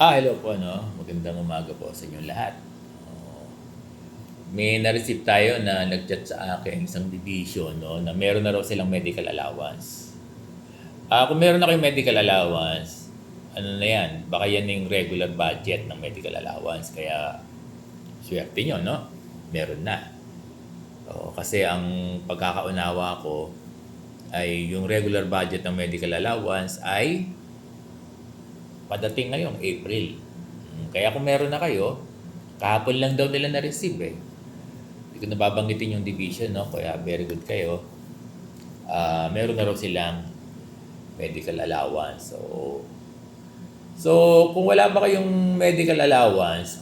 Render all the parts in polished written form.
Hello po, no? Magandang umaga po sa inyong lahat. Oh, may na-receive tayo na nag-chat sa akin, isang division, no, na meron na raw silang medical allowance. Kung meron na kayong medical allowance, ano na yan, baka yan yung regular budget ng medical allowance. Kaya, swerte nyo, no? Meron na. Kasi ang pagkakaunawa ko ay yung regular budget ng medical allowance ay padating ngayong April. Kaya kung meron na kayo, kahapon lang daw nila na-receive eh. Hindi ko nababanggitin yung division, no? Kaya very good kayo. Meron na raw silang medical allowance. So kung wala pa kayong medical allowance,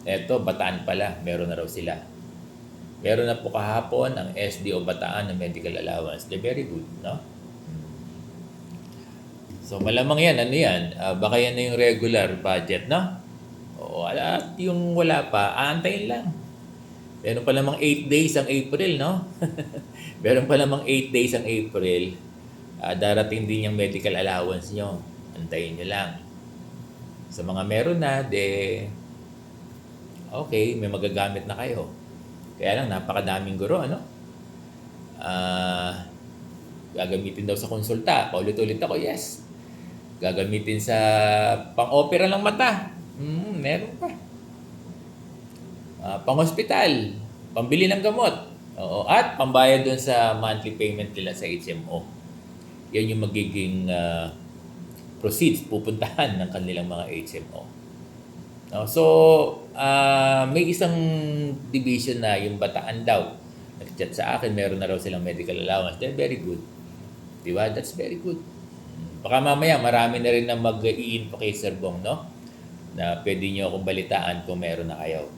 eto, Bataan pala, meron na raw sila. Meron na po kahapon ang SDO Bataan ng medical allowance. They're very good, no? So malamang yan, ano yan? Baka yan na yung regular budget, no? At yung wala pa, aantayin lang. Meron pa namang 8 days ang April, no? Meron pa namang 8 days ang April. Darating din yung medical allowance nyo. Antayin nyo lang. Sa mga meron na, okay, may magagamit na kayo. Kaya lang, napakadaming guro, ano? Gagamitin daw sa konsulta. Paulit-ulit ako, yes. Gagamitin sa pang-opera ng mata. Meron pa. Pang-hospital. Pambili ng gamot. At pambayad dun sa monthly payment nila sa HMO. Yan yung magiging proceeds, pupuntahan ng kanilang mga HMO. So, may isang division na yung Bataan daw. Nag-chat sa akin, meron na raw silang medical allowance. They're very good. Diba? That's very good. Baka mamaya, marami na rin na mag-i-info kay Sir Bong, no? Na pwede nyo akong balitaan kung meron na kayo.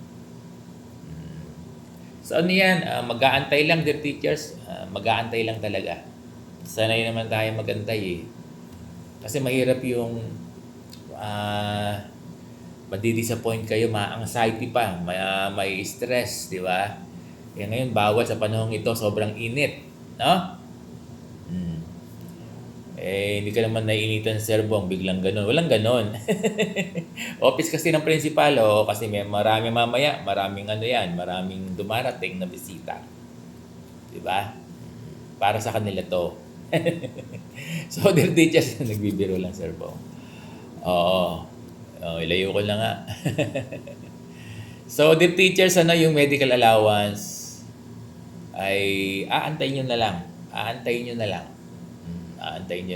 So, ano yan? Mag-aantay lang, dear teachers. Mag-aantay lang talaga. Sanay naman tayo mag-antay eh. Kasi mahirap yung madi-disappoint kayo, ma-anxiety pa, may stress, di ba? Ngayon, bawal sa panahong ito, sobrang init, no? Hindi ka naman naiinitan sa serbong, biglang ganun. Walang ganun. Office kasi ng principal, kasi may maraming dumarating na bisita. Di ba? Para sa kanila to. So, dear teachers, nagbibiro lang, serbong. Ilayo ko na nga. So, dear teachers, yung medical allowance ay aantayin nyo na lang. Aantayin nyo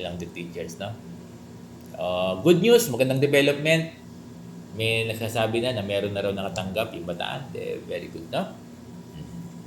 lang, dear teachers, no? Good news, magandang development. May nagsasabi na meron na raw nakatanggap yung Bataan. Very good, no?